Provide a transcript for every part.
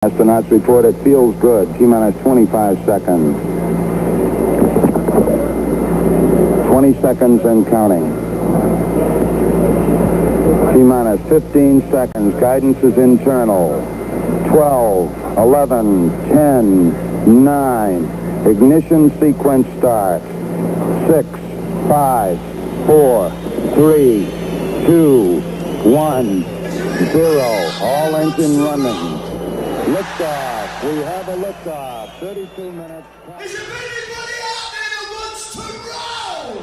Astronauts report it feels good. T-minus 25 seconds. 20 seconds and counting. T-minus 15 seconds. Guidance is internal. 12, 11, 10, 9. Ignition sequence starts. 6, 5, 4, 3, 2, 1, 0. All engine running. Liftoff. We have a liftoff. 32 minutes. Is there anybody out there that wants to roll?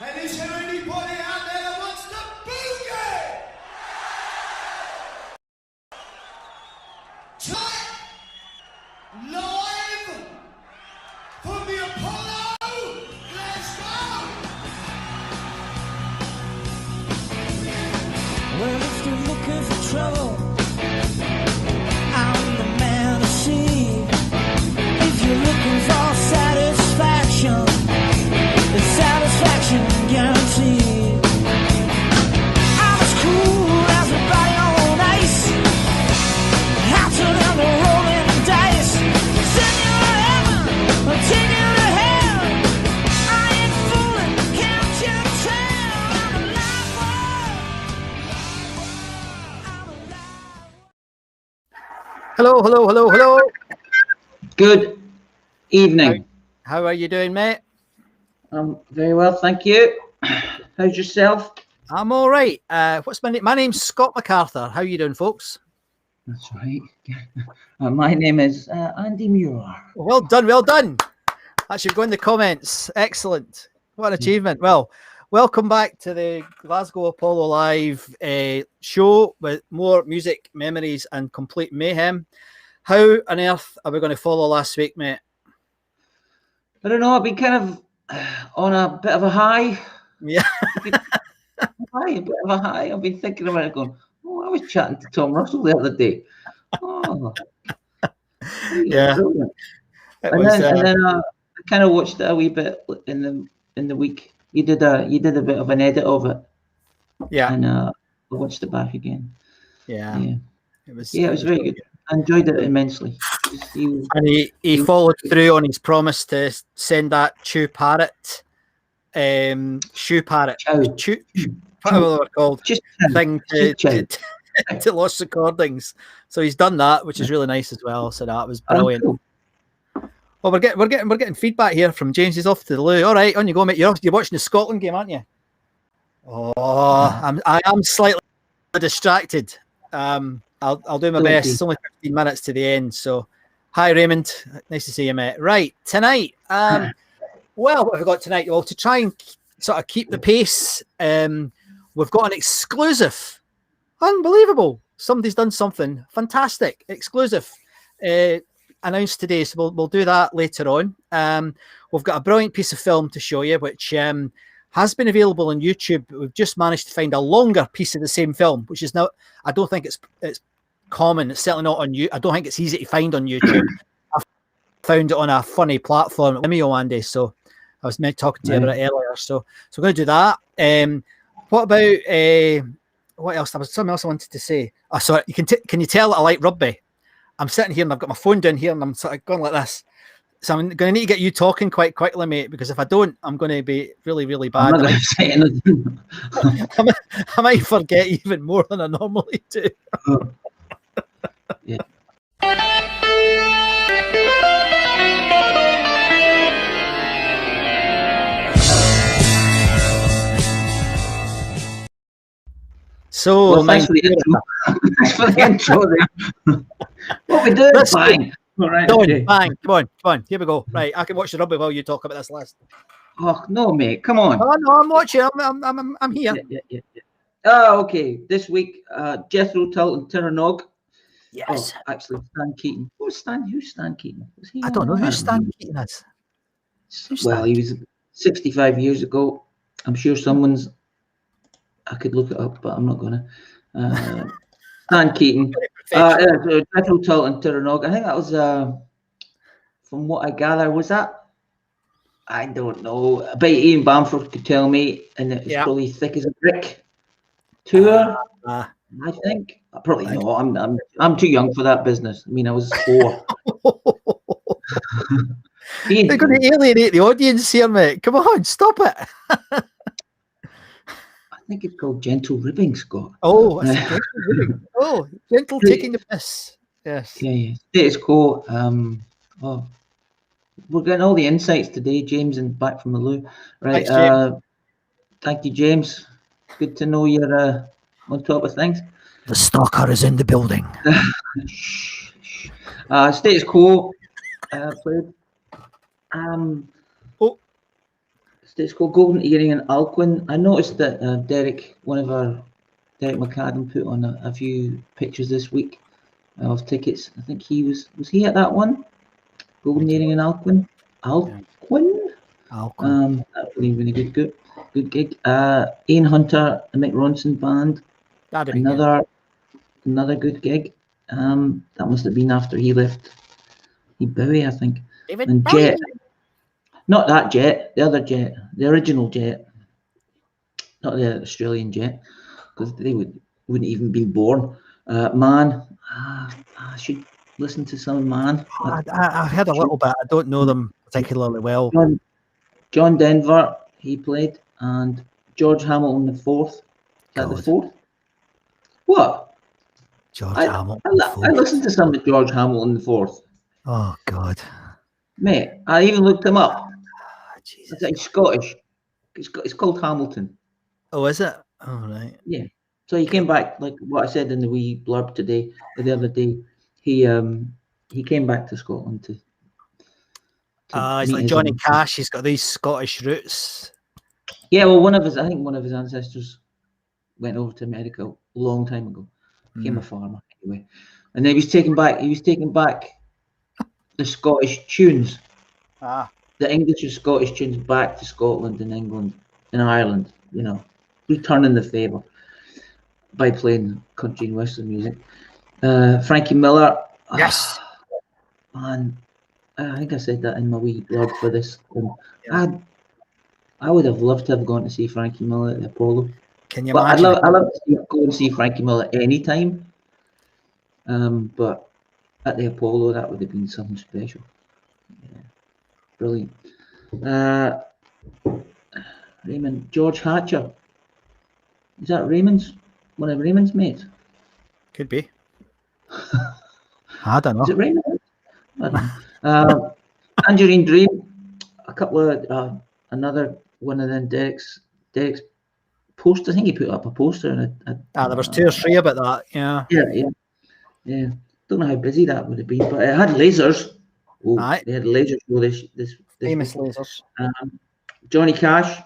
And is there anybody out there that wants to boogie? Tight, live from the Apollo, Glasgow. Well, if you're looking for trouble, I'm the man to see. If you're looking for satisfaction, the satisfaction guaranteed. I'm as cool as a body on ice, hotter than the rolling dice. Send you to heaven, or take you to hell. I ain't fooling, can't you tell? I'm a live one. Hello, hello, hello, hello. Good evening. How are you doing, mate? I'm very well, thank you. How's yourself? I'm all right. What's my name? My name's Scott MacArthur. How you doing, folks? That's right. My name is Andy Muir. Well done, well done. That should go in the comments. Excellent. What an achievement. Well, welcome back to the Glasgow Apollo Live show with more music, memories, and complete mayhem. How on earth are we going to follow last week, mate? I don't know, I've been kind of on a bit of a high. Yeah. A bit of a high. I've been thinking about it going, I was chatting to Tom Russell the other day. Oh, Yeah. brilliant. It And was, then I kind of watched it a wee bit in the week. You did a bit of an edit of it, yeah. and I watched it back again. Yeah. Yeah. It was Very good. I enjoyed it immensely. And he followed through on his promise to send that shoe parrot, whatever they're called, Just thing to Lost Recordings. So he's done that, which is really nice as well. So that was brilliant. Cool. Well, we're getting feedback here from James. He's off to the loo. All right, on you go, mate. You're watching the Scotland game, aren't you? Oh, I am slightly distracted. I'll do my best. It's only 15 minutes to the end. So, hi Raymond, nice to see you, mate. Right, tonight. Well, what have we got tonight? Well, to try and sort of keep the pace, we've got an exclusive, unbelievable. Somebody's done something fantastic, exclusive, announced today. So we'll do that later on. We've got a brilliant piece of film to show you, which has been available on YouTube. We've just managed to find a longer piece of the same film, which is not. I don't think it's common. It's certainly not on you. I don't think it's easy to find on YouTube. I found it on a funny platform, Vimeo, Andy. So I was talking to you about it earlier. So we're going to do that. What about what else? There was something else I wanted to say. Oh, sorry. Can you tell that I like rugby? I'm sitting here and I've got my phone down here and I'm sort of going like this. So I'm going to need to get you talking quite quickly, mate, because if I don't, I'm going to be really, really bad. I'm not going to say anything. I might forget even more than I normally do. Yeah. So, well, thanks for the intro. Thanks for the intro there. What we do? Bang. All right. Okay. Bang. Come on. Here we go. Right, I can watch the rugby while you talk about this list. Oh no, mate. Come on. Oh no, I'm watching. I'm here. Yeah. Oh, okay. This week, Jethro Tull and Terranog. Yes. Oh, actually, Stan Keaton. Who's Stan Keaton? Was he I don't know who Stan Keaton is. Well, he was 65 years ago. I'm sure I could look it up, but I'm not going to. Stan Keaton. Jethro Tull and Terranog. I think that was, from what I gather, was that? I don't know. I bet Ian Bamford could tell me, and it was probably Thick as a Brick tour. I think probably no. I'm too young for that business. I mean, I was 4. They're going to alienate the audience here, mate. Come on, stop it. I think it's called Gentle Ribbing, Scott. Oh, I see, gentle ribbing. Oh, gentle taking the piss. Yes. Yeah. Status quo. Oh, we're getting all the insights today, James, and back from the loo. Right. Thanks, James. Thank you, James. Good to know you're on top of things. The stalker is in the building. Status quo. Played. Status quo, Golden Earring and Alcuin. I noticed that Derek McAdam put on a few pictures this week of tickets. I think he was he at that one? Golden Earring and Alcuin. Alcuin. That really good gig. Ian Hunter, the Mick Ronson band. Another good gig. That must have been after he left Bowie, I think. And Jet. Not that Jet, the other Jet, the original Jet, not the Australian Jet, because they wouldn't even be born. Man, I should listen to some Man. I heard a little bit. I don't know them particularly well. John Denver, he played, and George Hamilton the fourth. Is that the fourth? What? George Hamilton. I listened to some of George Hamilton the fourth. Oh God, mate! I even looked him up. Jesus. It's Scottish. It's called Hamilton. Oh, is it? Oh, right. Yeah. So he came back, like what I said in the wee blurb today, the other day. He came back to Scotland to he's like Johnny Cash. He's got these Scottish roots. Yeah, well, I think one of his ancestors went over to America a long time ago. Became a farmer anyway, and then he was taking back the Scottish tunes. The English and Scottish tunes back to Scotland and England and Ireland, returning the favour by playing country and western music. Frankie Miller. Yes. Man, I think I said that in my wee blog for this. I would have loved to have gone to see Frankie Miller at the Apollo. Can you imagine? I'd love to go and see Frankie Miller anytime. But at the Apollo, that would have been something special. Yeah. Brilliant. Raymond, George Hatcher. Is that one of Raymond's mates? Could be. I don't know. Is it Raymond? I don't know. Tangerine Dream. A couple of another one of them. Derek's post. I think he put up a poster. There was 2 or 3 about that. Yeah. Yeah. Don't know how busy that would have been, but it had lasers. Oh, they had a laser show this famous lasers. Johnny Cash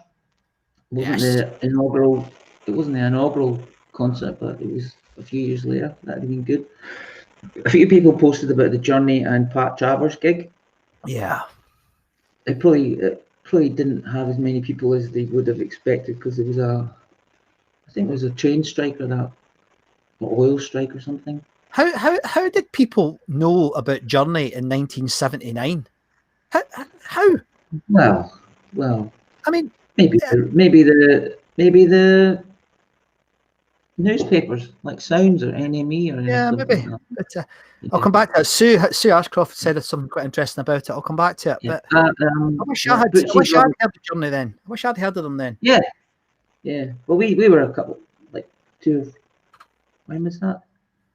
wasn't the inaugural. It wasn't the inaugural concert, but it was a few years later. That'd have been good. A few people posted about the Journey and Pat Travers gig. Yeah, It probably didn't have as many people as they would have expected because there was I think there was a train strike or oil strike or something. How did people know about Journey in 1979? How? Well. I mean, maybe the newspapers like Sounds or NME or maybe. Like but, I'll come back to it. Sue Ashcroft said something quite interesting about it. I'll come back to it. Yeah. But I wish I had heard of Journey then. I wish I'd heard of them then. Yeah. Well, we were a couple, like 2. When was that?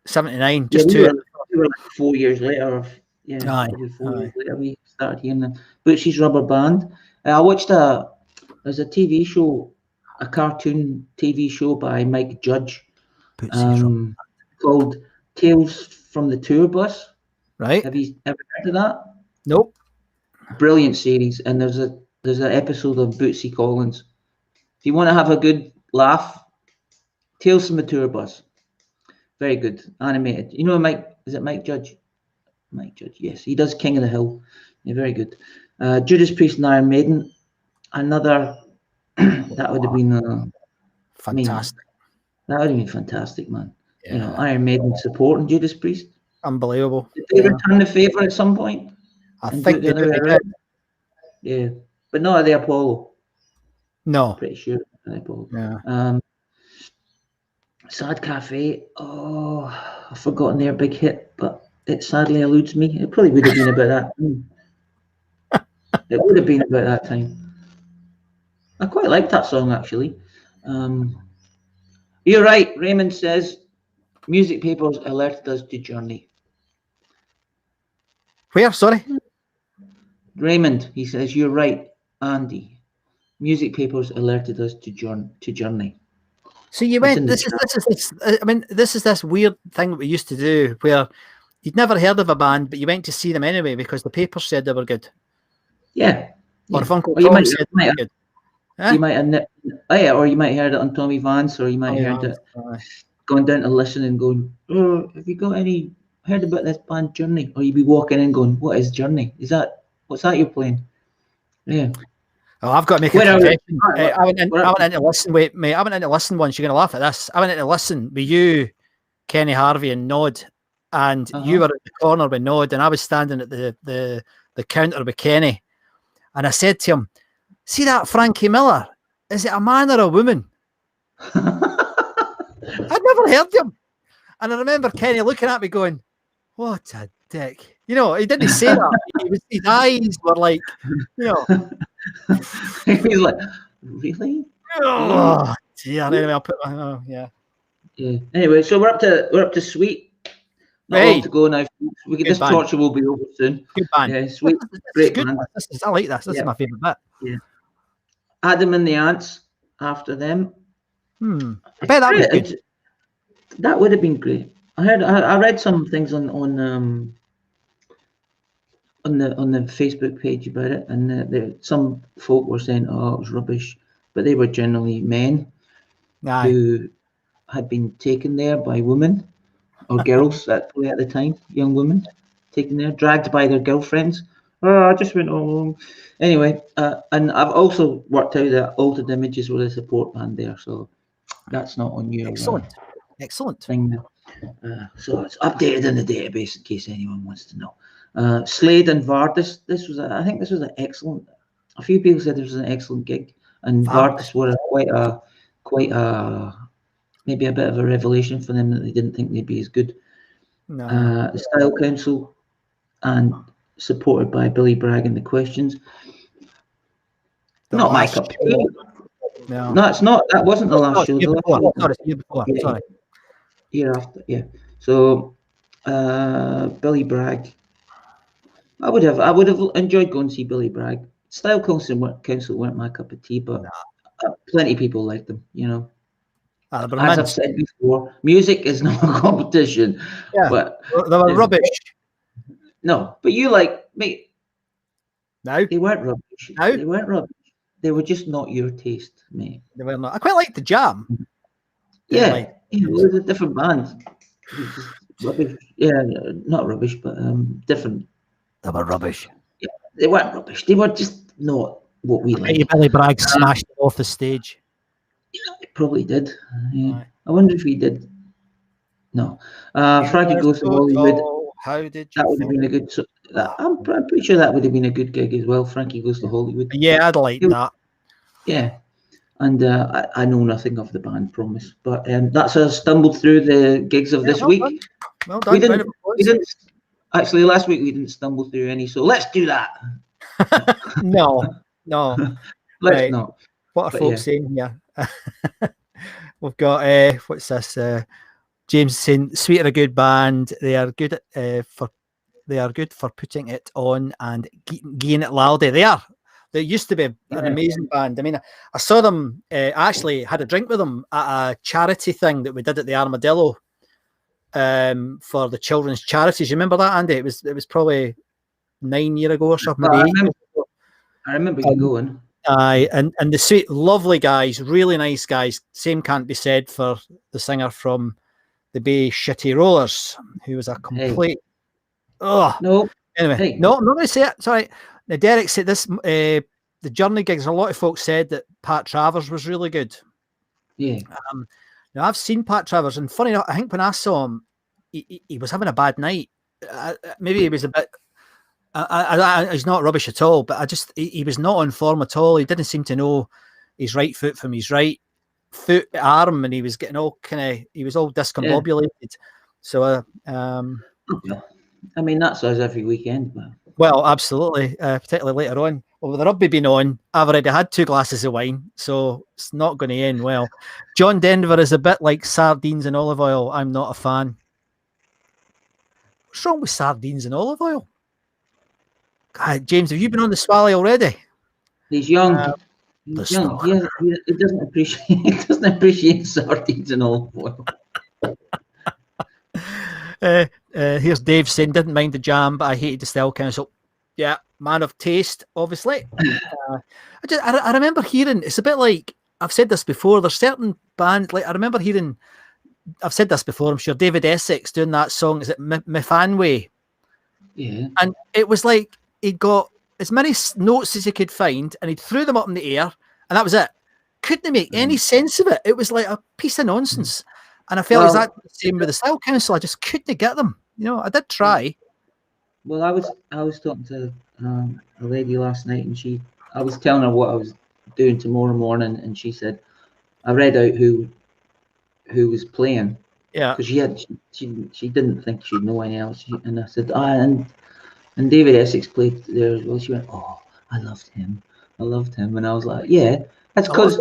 79. Just 2. We were like 4 years later. Yeah. Probably 4 years later we started hearing them. Butchie's Rubber Band. I watched there's a TV show, a cartoon TV show by Mike Judge, called Tales from the Tour Bus. Right. Have you ever heard of that? Nope. Brilliant series, and there's an episode of Bootsy Collins. If you want to have a good laugh, Tales from the Tour Bus. Very good, animated. You know is it Mike Judge? Mike Judge, yes. He does King of the Hill. Yeah, very good. Judas Priest and Iron Maiden. Another, that would have been fantastic. That would have been fantastic, man. Yeah. Iron Maiden supporting Judas Priest. Unbelievable. Did they return the favour at some point? I think they did. Yeah, but not at the Apollo. No. Pretty sure at the Apollo. Yeah. Sad Cafe. Oh, I've forgotten their big hit, but it sadly eludes me. It probably would have been about that time. It would have been about that time. I quite like that song actually. You're right. Raymond says music papers alerted us to Journey. Where? Sorry. Raymond, he says, you're right, Andy. Music papers alerted us to Journey. So you went. This is. I mean, this is this weird thing that we used to do where you'd never heard of a band, but you went to see them anyway because the papers said they were good. Yeah. Or if Uncle Or you Tom might, said they were good. Huh? You might have, or you might have heard it on Tommy Vance, or you might have heard it gone down to listen and going, oh, have you got any heard about this band Journey? Or you'd be walking in going, what is Journey? What's that you're playing? Yeah. Oh, I've got to make a confession. I went in to listen. Wait, mate, I went in to listen once. You're going to laugh at this. I went in to listen with you, Kenny Harvey, and Nod, and you were at the corner with Nod, and I was standing at the counter with Kenny, and I said to him, "See that Frankie Miller? Is it a man or a woman?" I'd never heard him, and I remember Kenny looking at me going, "What a dick." You know, he didn't say that. His eyes were like, you know. He's like, really? Oh dear. Anyway, I'll put my yeah. Anyway, so we're up to Sweet. Not long to go now. This torture will be over soon. Good band. Yeah, Sweet. Great band. I like this. This is my favourite bit. Yeah. Adam and the Ants after them. I bet that was good. That would have been great. I read some things on the Facebook page about it, and some folk were saying, "Oh, it was rubbish," but they were generally men who had been taken there by women or girls at the time, young women taken there, dragged by their girlfriends. Oh, I just went home. Anyway, and I've also worked out that Altered Images were a support band there, so that's not on your excellent thing now. So it's updated in the database in case anyone wants to know. Slade and Vardis. I think this was an excellent. A few people said this was an excellent gig, and Vardis were quite a maybe a bit of a revelation for them that they didn't think they'd be as good. The Style Council, and supported by Billy Bragg and the Questions. Not my cup of tea. No, it's not. That wasn't the last show. Year before. Sorry. Year after, yeah. So, Billy Bragg. I would have enjoyed going to see Billy Bragg. Style Council weren't my cup of tea, but plenty of people liked them. You know, as I've said before, music is not a competition. Yeah, but they were rubbish. No, but you like me. No, they weren't rubbish. No, they weren't rubbish. They were just not your taste, mate. They were not. I quite liked the Jam. Yeah, it was a different band. Rubbish. Yeah, not rubbish, but different. They were rubbish. Yeah, they weren't rubbish. They were just not what we like. Billy Bragg smashed it off the stage. Yeah, he probably did. Yeah. I wonder if he did. No. Frankie Goes to Hollywood. How did you? That would have been a good. I'm pretty sure that would have been a good gig as well. Frankie Goes to Hollywood. Yeah, I'd like that. Yeah. And I know nothing of the band, promise. But that's us stumbled through the gigs of this week. Well done. We didn't. Actually, last week we didn't stumble through any, so let's do that. No. Let's not. What are folks saying here? We've got what's this? James saying Sweet are a good band. They are good for putting it on and getting it louder. They are. They used to be an amazing band. I mean, I saw them. I actually had a drink with them at a charity thing that we did at the Armadillo for the children's charities. You remember that, Andy? It was probably 9 years ago or something. I remember you going. And the sweet, lovely guys, really nice guys. Same can't be said for the singer from the Bay Shitty Rollers, who was a complete. No. Anyway, no, I'm not going to say it. Sorry. Now, Derek said this. The Journey gigs. A lot of folks said that Pat Travers was really good. Yeah. Now I've seen Pat Travers, and funny enough, I think when I saw him, he was having a bad night. Maybe he was a bit. He's not rubbish at all, but he was not on form at all. He didn't seem to know his right foot from his right. foot, arm, and he was getting all he was all discombobulated. So, I mean, that's us every weekend. But... Well, absolutely, particularly later on. Well, with the rugby being on, I've already had 2 glasses of wine, so it's not going to end well. John Denver is a bit like sardines and olive oil. I'm not a fan. What's wrong with sardines and olive oil? God, James, have you been on the Swally already? He's young. He's young. He doesn't appreciate. He doesn't appreciate sardines and olive oil. Here's Dave saying, didn't mind the jam, but I hated the Style Council. Yeah, man of taste, obviously. I remember hearing, it's a bit like, I've said this before, there's certain bands, like I remember hearing, I've said this before, I'm sure, David Essex doing that song, is it Mifanway? Yeah. And it was like, he'd got as many notes as he could find, and he threw them up in the air, and that was it. Couldn't make any sense of it. It was like a piece of nonsense. And I felt exactly the same with the Style Council. I just couldn't get them. You know, I did try. Well, I was talking to a lady last night, and I was telling her what I was doing tomorrow morning, and she said, I read out who was playing. Yeah. Because she didn't think she'd know any else. And I said, and David Essex played there as well. She went, oh, I loved him. And I was like, yeah, that's because,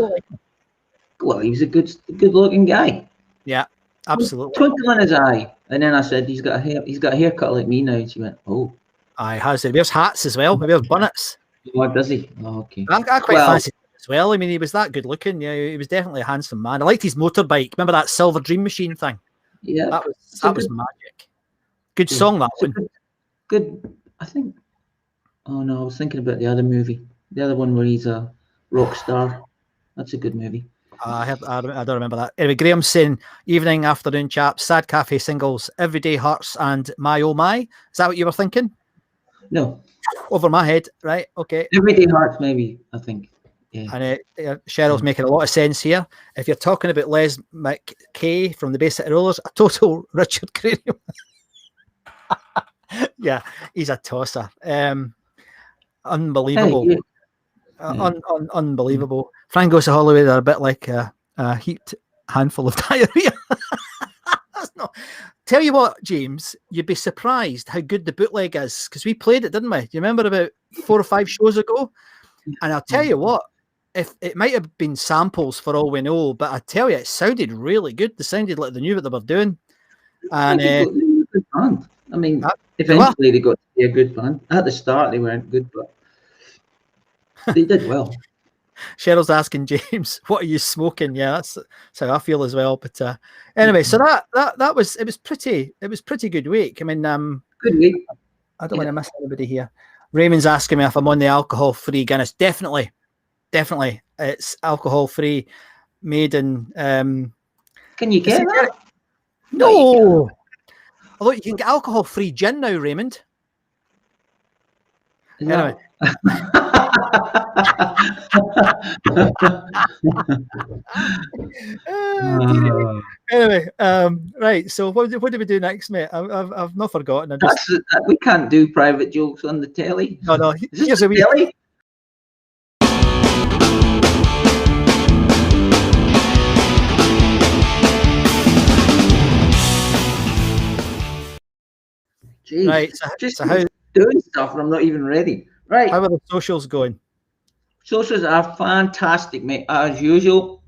well, he was a good looking guy. Yeah, absolutely. Twinkle in his eye. And then I said, he's got a haircut like me now. And she went, oh. He has. He wears hats as well. He wears bonnets. What does he? Oh, okay. I quite fancy him as well. I mean, he was that good looking. Yeah, he was definitely a handsome man. I liked his motorbike. Remember that Silver Dream Machine thing? Yeah. That was magic. Good song, that one. Good. I think. Oh no, I was thinking about the other movie. The other one where he's a rock star. That's a good movie. I don't remember that. Anyway, Graham's saying, evening, afternoon, chaps, Sad Cafe singles, Everyday Hurts and My Oh My. Is that what you were thinking? No. Over my head, right? Okay. Everyday Hurts, maybe, I think. Yeah. And Cheryl's making a lot of sense here. If you're talking about Les McKay from the Bay City Rollers, a total Richard Cranium. Yeah, he's a tosser. Unbelievable. Hey, Unbelievable. Frank Goes to Holloway, they're a bit like a heaped handful of diarrhea. That's not. Tell you what, James, you'd be surprised how good the bootleg is, because we played it, didn't we? Do you remember about 4 or 5 shows ago? And I'll tell you what, if it might have been samples for all we know, but I tell you, it sounded really good. They sounded like they knew what they were doing. And good band. I mean, eventually they got to be a good band. At the start, they weren't good, but they did well. Cheryl's asking James, "What are you smoking?" Yeah, that's how I feel as well. But anyway, so that was it was pretty good week. I mean, good week. I don't want to miss anybody here. Raymond's asking me if I'm on the alcohol-free Guinness. Definitely, it's alcohol-free, made in. Can you get that? No. Although you can get alcohol-free gin now, Raymond. No. Anyway, right. So what do we do next, mate? I've not forgotten. We can't do private jokes on the telly. No. Here's a telly. Jeez. Right. So how doing stuff and I'm not even ready. Right. How are the socials going? Socials are fantastic, mate, as usual,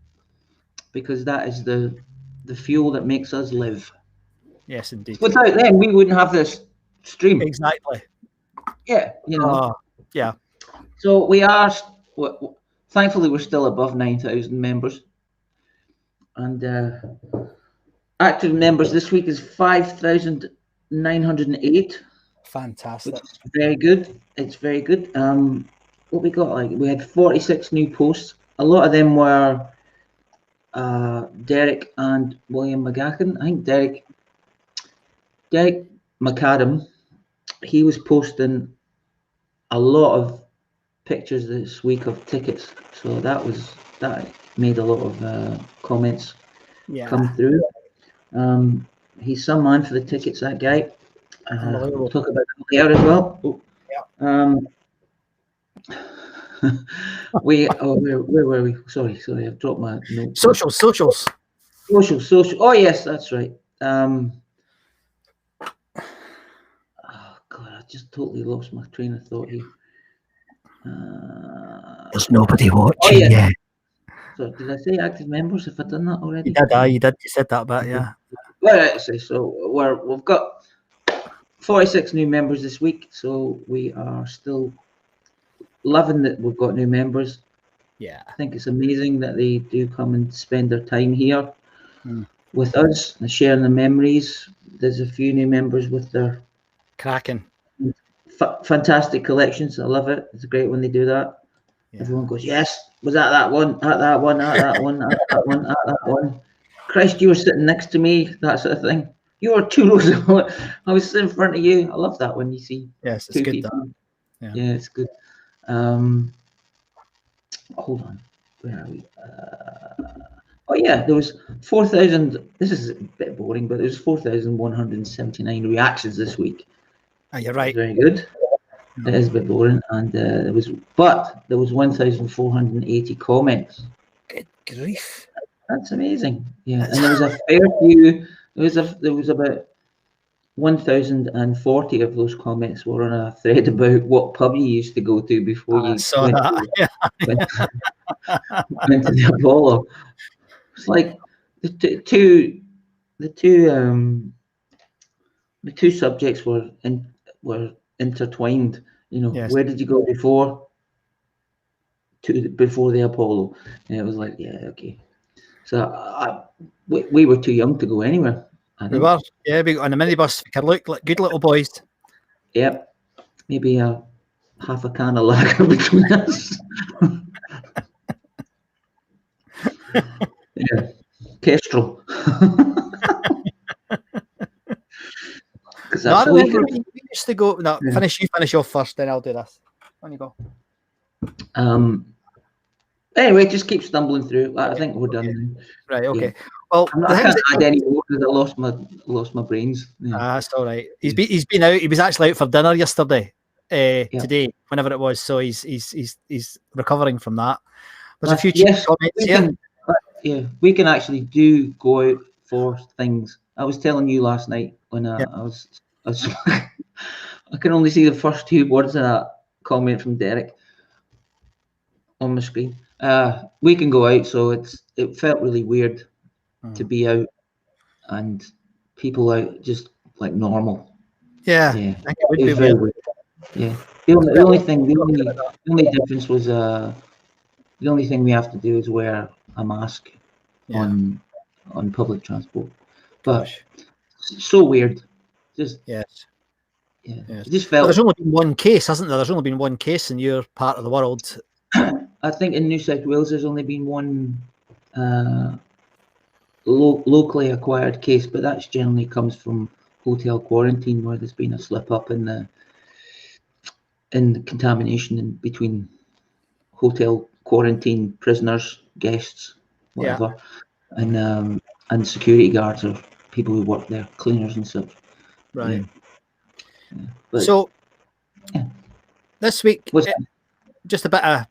because that is the fuel that makes us live. Yes, indeed. Without them, we wouldn't have this stream. Exactly. Yeah, you know. Yeah. So we are, thankfully, we're still above 9,000 members. And active members this week is 5,908. Fantastic. Which is very good. It's very good. What we got, we had 46 new posts. A lot of them were Derek and William McGacken. I think Derek McAdam, he was posting a lot of pictures this week of tickets. So that made a lot of comments come through. He's some man for the tickets, that guy. We'll talk about that later as well. Where were we? Sorry, I've dropped my note. Socials. Social. Oh yes, that's right. Oh God, I just totally lost my train of thought here. There's nobody watching. Oh yeah. So did I say active members? Have I done that already? You did. You said that bit, yeah. Right. So we've got 46 new members this week. So we are still loving that we've got new members. Yeah. I think it's amazing that they do come and spend their time here with us and sharing the memories. There's a few new members with their cracking, fantastic collections. I love it. It's great when they do that. Yeah. Everyone goes, yes, was that one, at that one, at that one, at that one, at that one. Christ, you were sitting next to me, that sort of thing. You were 2 rows away. I was sitting in front of you. I love that when you see it's two good. people. Yeah, it's good. Hold on, where are we? Oh yeah, there was 4,000. This is a bit boring, but there was 4,179 reactions this week. You're right. Very good. It is a bit boring, and there was 1,480 comments. Good grief! That's amazing. Yeah, and there was a fair few. There was about 1,040 of those comments were on a thread about what pub you used to go to before you went to the Apollo. It's like the two subjects were intertwined. You know, where did you go before the Apollo? And it was like, yeah, okay. So we were too young to go anywhere. We were, yeah. We got on the minibus. We could look like good little boys. Yep, maybe half a can of lager between us. Yeah, Kestrel. No, we used to go. No, finish off first, then I'll do this. On you go. Anyway, just keep stumbling through. I think we're done. Right. Okay. Yeah. Well, I can't add any more because I lost my brains. Yeah. That's all right. He's been out. He was actually out for dinner yesterday. Today, whenever it was. So he's recovering from that. There's a few comments here. We can actually do go out for things. I was telling you last night when I was I can only see the first 2 words of that comment from Derek on the screen. We can go out, so it felt really weird to be out and people out just like normal. Yeah. It would be very weird. Yeah. The only difference was the only thing we have to do is wear a mask on public transport. But so weird. Just yes. Yeah. It just felt. There's only been one case, hasn't there? There's only been one case in your part of the world. I think in New South Wales there's only been one locally acquired case, but that generally comes from hotel quarantine where there's been a slip up in the contamination in between hotel quarantine prisoners, guests, whatever, and security guards or people who work there, cleaners and such. Right. But, so this week, just a bit of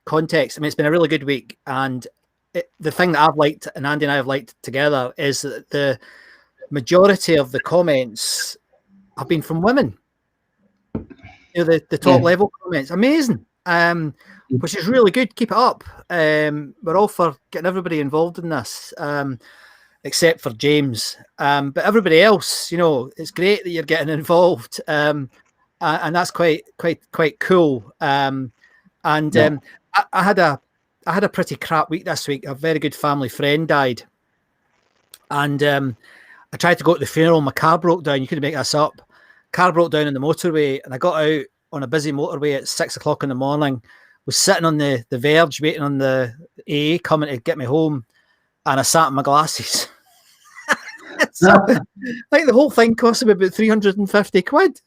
context. I mean, it's been a really good week, and the thing that I've liked, and Andy and I have liked together, is that the majority of the comments have been from women. You know, the top level comments, amazing, which is really good. Keep it up. We're all for getting everybody involved in this, except for James. But everybody else, you know, it's great that you're getting involved, and that's quite cool. I had a pretty crap week this week. A very good family friend died, and I tried to go to the funeral. My car broke down. You couldn't make this up. Car broke down on the motorway, and I got out on a busy motorway at 6 o'clock in the morning. Was sitting on the verge waiting on the AA coming to get me home, and I sat in my glasses. So, like the whole thing cost me about 350 quid.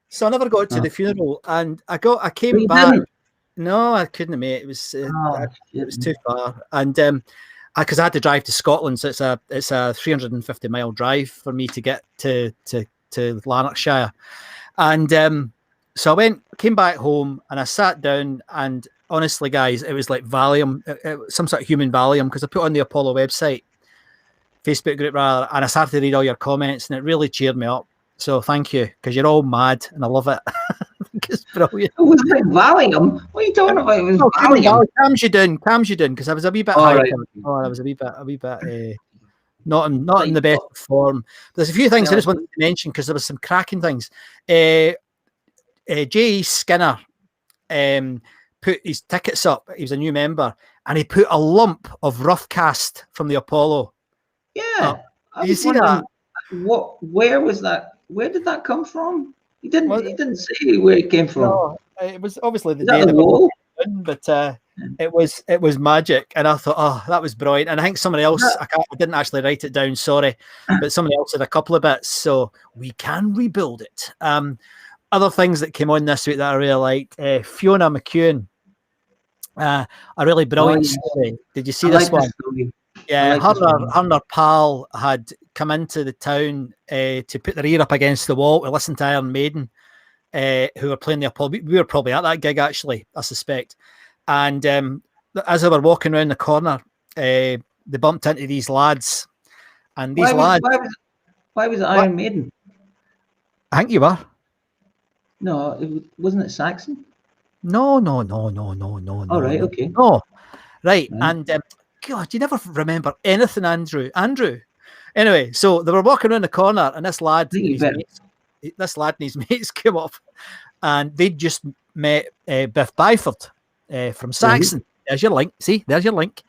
So I never got to the funeral, and I came back. No, I couldn't, mate. It was too far, and because I had to drive to Scotland, so it's a 350-mile drive for me to get to Lanarkshire, and So I came back home, and I sat down, and honestly, guys, it was like Valium, some sort of human Valium, because I put on the Apollo website, Facebook group rather, and I started to read all your comments, and it really cheered me up. So thank you, because you're all mad, and I love it. I think it's brilliant. It was like Valium. What are you talking about? It was Valium. Calms you down, because I was a wee bit All hyper. right. Oh, I was a wee bit. Not in the best form. There's a few things I just wanted to mention because there was some cracking things. J.E. Skinner put his tickets up. He was a new member, and he put a lump of rough cast from the Apollo. Yeah. Did you see that? Where was that? Where did that come from? He didn't say where it came from. No, it was obviously the Is that day the wall? but it was magic, and I thought, oh, that was brilliant. And I think somebody else, I didn't actually write it down, sorry, but somebody else had a couple of bits, so we can rebuild it. Other things that came on this week that I really liked, Fiona McEwen, a really brilliant story. Did you see this one? Yeah, her and her pal had come into the town to put their ear up against the wall to listen to Iron Maiden, who were playing the Apollo. We were probably at that gig, actually, I suspect. And as they were walking around the corner, they bumped into these lads. And these lads... Why was it Iron Maiden? I think you were. No, wasn't it Saxon? No. All right, okay. No, right. And God, you never remember anything, Andrew. Anyway, so they were walking around the corner, and this lad and his mates came up, and they'd just met Biff Byford from Saxon. There's your link. See, there's your link.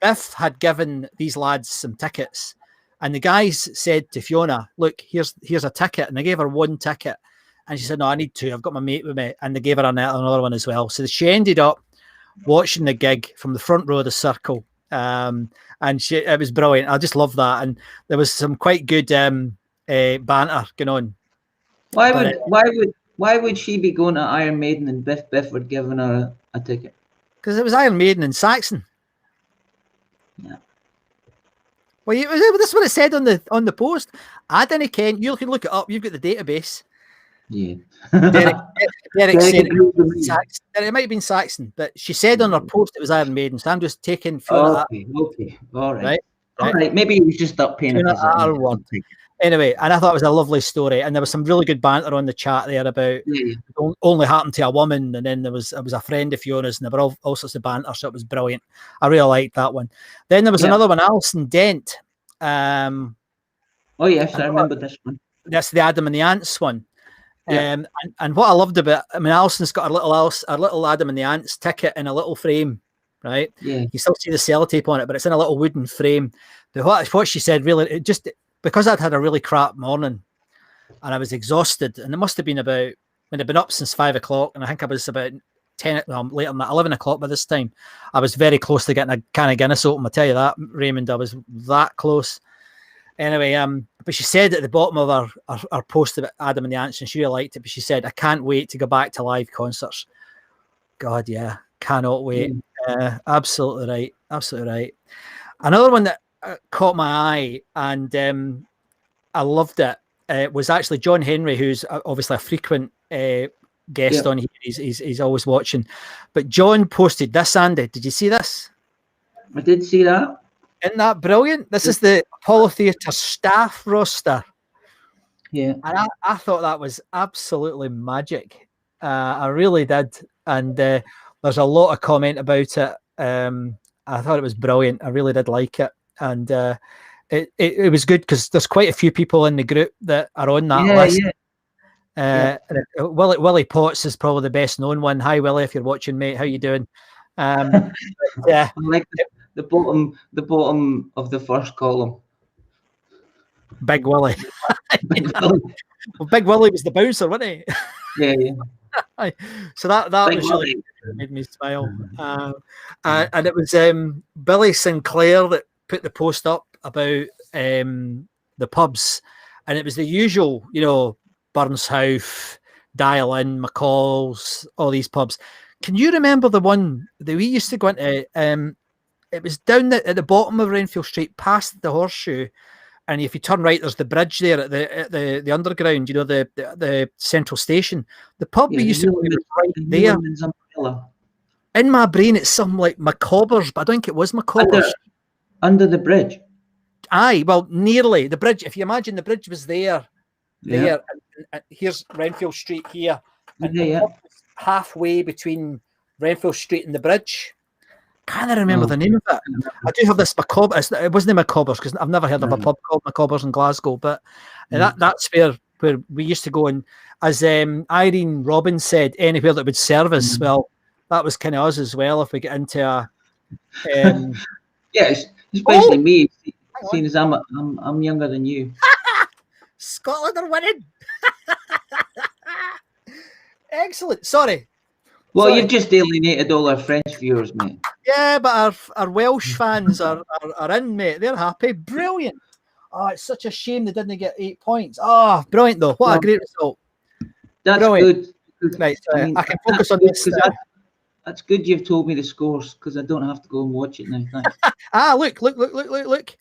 Biff had given these lads some tickets, and the guys said to Fiona, "Look, here's a ticket," and they gave her one ticket. And she said, "No, I need two. I've got my mate with me." And they gave her another one as well. So she ended up watching the gig from the front row of the circle. And it was brilliant. I just love that. And there was some quite good banter going on. Why would she be going to Iron Maiden and Biff Bifford giving her a ticket? Because it was Iron Maiden and Saxon. Yeah. Well, this is what it said on the post. I didn't ken. You can look it up. You've got the database. Yeah. Derek said it might have been Saxon, but she said on her post it was Iron Maiden. So I'm just taking. Okay. All right. Maybe he was just up paying attention. Anyway, and I thought it was a lovely story, and there was some really good banter on the chat there about it only happened to a woman, and then it was a friend of Fiona's, and there were all sorts of banter, so it was brilliant. I really liked that one. Then there was another one, Alison Dent. Oh yes, I remember this one. That's the Adam and the Ants one. And what I loved about, Alison's got a little Adam and the Ants ticket in a little frame, right? Yeah. You still see the sellotape on it, but it's in a little wooden frame. What she said really, because I'd had a really crap morning and I was exhausted, and it must have been about, when I'd been up since 5 o'clock, and I think I was about 10, later than that, 11 o'clock by this time. I was very close to getting a can of Guinness open. I tell you that, Raymond, I was that close. Anyway, but she said at the bottom of her post about Adam and the Ants, and she really liked it, but she said, "I can't wait to go back to live concerts." God, yeah, cannot wait. Absolutely right. Another one that caught my eye, and I loved it, was actually John Henry, who's obviously a frequent guest on here. He's always watching. But John posted this, Andy. Did you see this? I did see that. Isn't that brilliant? This is the Apollo Theatre staff roster. Yeah. And I thought that was absolutely magic. I really did. And there's a lot of comment about it. I thought it was brilliant. I really did like it. And it was good because there's quite a few people in the group that are on that list. Yeah. Willie Potts is probably the best known one. Hi, Willie, if you're watching, mate. How you doing? Yeah. I like the bottom of the first column. Big Willie. Well, Big Willie was the bouncer, wasn't he? Yeah. So that Big was Willie. really made me smile. And it was Billy Sinclair that put the post up about the pubs, and it was the usual, Burnshouse, Dial In, McCall's, all these pubs. Can you remember the one that we used to go into? It was down at the bottom of Renfield Street, past the Horseshoe, and if you turn right, there's the bridge there at the underground. You know, the central station. The pub we used to go to was right there. In my brain, it's something like Macauber's, but I don't think it was Macauber's. Under the bridge. Aye, well, nearly the bridge. If you imagine the bridge was there, and here's Renfield Street here, and the pub was halfway between Renfield Street and the bridge. Can't I remember the name of it? I do have this Macabre. It wasn't Macauber's because I've never heard of a pub called Macauber's in Glasgow, but that's where we used to go. And as Irene Robbins said, anywhere that would serve us. Well, that was kind of us as well. If we get into a yes, especially me, seeing as I'm younger than you. Scotland are winning. Excellent. Sorry. Well, you've just alienated all our French viewers, mate. Yeah, but our Welsh fans are in, mate. They're happy. Brilliant. Oh, it's such a shame they didn't get 8 points. Oh, brilliant, though. What a great result. That's brilliant. Good. Right, I can focus on this. That's good you've told me the scores because I don't have to go and watch it now. Thanks. Look.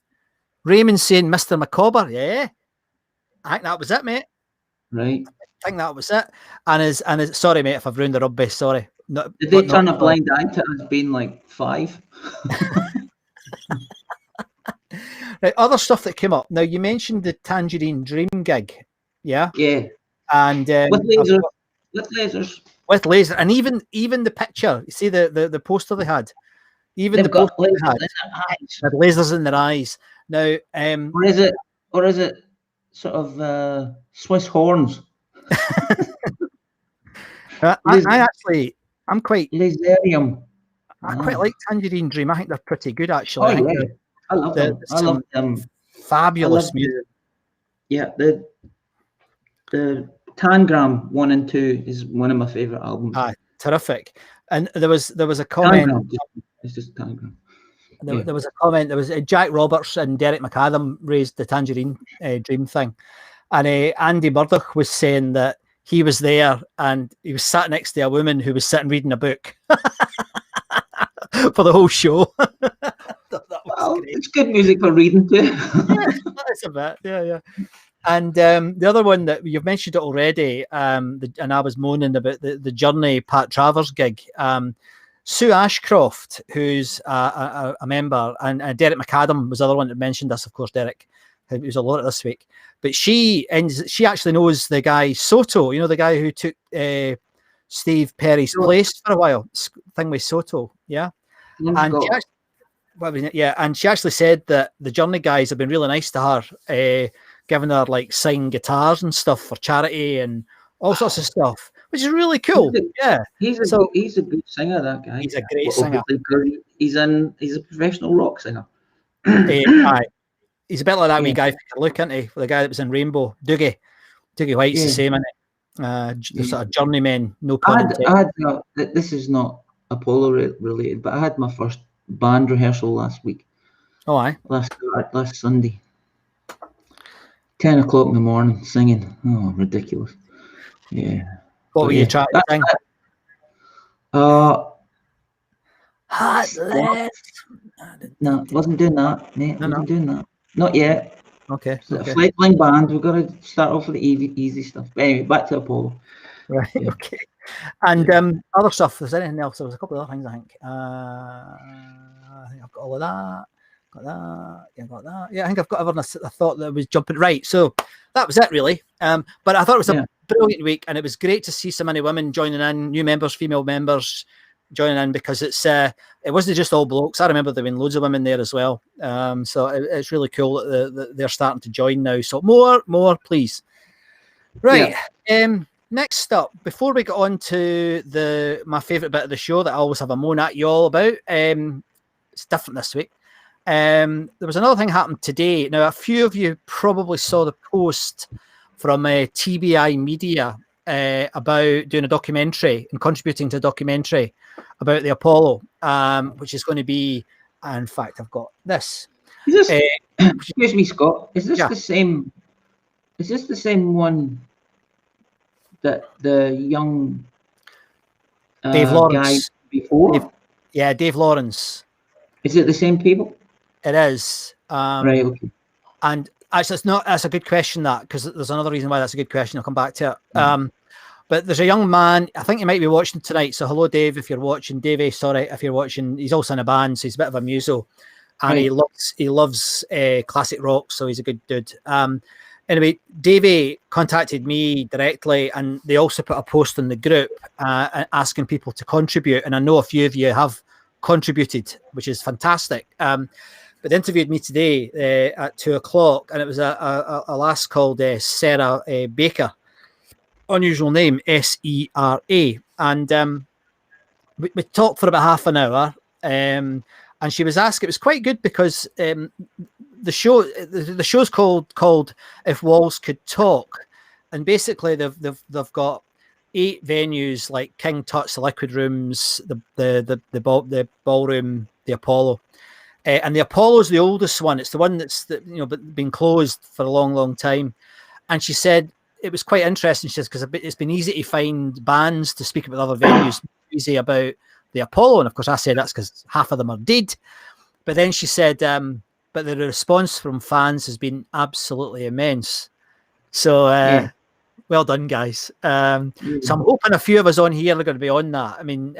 Raymond saying Mr. Macauber. Yeah. I think that was it, mate. Right. I think that was it. And is sorry, mate, if I've ruined the rugby. Sorry. Did they turn a blind eye to us being like 5? Right, other stuff that came up. Now you mentioned the Tangerine Dream gig, yeah. And with lasers. With laser, and even the picture. You see the poster they had. Even They've got lasers in their eyes. Had lasers in their eyes. Now, or is it sort of Swiss horns? I'm quite laserium. I quite like Tangerine Dream. I think they're pretty good, actually. I love them. I love them. Fabulous music. Yeah, the Tangram 1 and 2 is one of my favorite albums. Terrific. And there was a comment. Tangram. It's just Tangram. There was a comment. There was Jack Roberts and Derek McAdam raised the Tangerine Dream thing, and Andy Murdoch was saying that he was there and he was sat next to a woman who was sitting reading a book for the whole show. It's good music for reading too. That's a bit, yeah. And the other one that you've mentioned it already, and I was moaning about the Journey Pat Travers gig. Sue Ashcroft, who's a member, and Derek McAdam was the other one that mentioned this, of course, Derek, who was a lot this week. But she actually knows the guy Soto, you know, the guy who took Steve Perry's place for a while, thing with Soto, yeah? And she actually said that the Journey guys have been really nice to her, giving her like signed guitars and stuff for charity and all sorts of stuff, which is really cool. He's a good singer, that guy. He's a great singer. He's a professional rock singer. He's a bit like that wee guy if you can look, isn't he? The guy that was in Rainbow, Dougie White's the same, isn't it? Sort of journeyman, no pun intended. This is not Apollo related, but I had my first band rehearsal last week. Oh, aye. Last Sunday. 10 o'clock in the morning, singing. Oh, ridiculous. Yeah. What were you trying to sing? Hot left. No, wasn't doing that, mate. Wasn't doing that. Not yet. Okay. A fledgling band. We've got to start off with the easy stuff. But anyway, back to Apollo. Right. Yeah. Okay. And other stuff. There's anything else? There was a couple of other things. I think I've got all of that. Got that. Yeah, got that. Yeah, I think I've got everything I thought that was jumping right. So that was it, really. But I thought it was a brilliant week, and it was great to see so many women joining in, new members, female members joining in, because it wasn't just all blokes. I remember there being loads of women there as well. So it's really cool that they're starting to join now. So more, please. Right. Yeah. Next up, before we get on to my favourite bit of the show that I always have a moan at you all about, it's different this week. There was another thing happened today. Now, a few of you probably saw the post from TBI Media about doing a documentary and contributing to a documentary about the Apollo, which is going to be, in fact, I've got this. Is this, excuse me, Scott, is this the same? Is this the same one that the young Dave Lawrence guy before? Dave Lawrence. Is it the same people? It is. Right. Okay. And Actually, it's not. That's a good question. That because there's another reason why that's a good question. I'll come back to it. But there's a young man. I think you might be watching tonight. So hello, Dave. If you're watching, Davey. Sorry, if you're watching. He's also in a band, so he's a bit of a muso, and he loves classic rock. So he's a good dude. Anyway, Davey contacted me directly, and they also put a post in the group asking people to contribute. And I know a few of you have contributed, which is fantastic. But they interviewed me today at 2:00, and it was a lass called Sarah Baker, unusual name, Sera, and we talked for about half an hour, and she was asking. It was quite good because the show's called If Walls Could Talk, and basically they've got 8 venues like King Tut's, the Liquid Rooms, the Ballroom, the Apollo. And the Apollo is the oldest one. It's the one that's been closed for a long, long time. And she said it was quite interesting. She says because it's been easy to find bands to speak about other venues, easy about the Apollo. And of course, I said that's because half of them are dead. But then she said, but the response from fans has been absolutely immense. So well done, guys. So I'm hoping a few of us on here are going to be on that. I mean,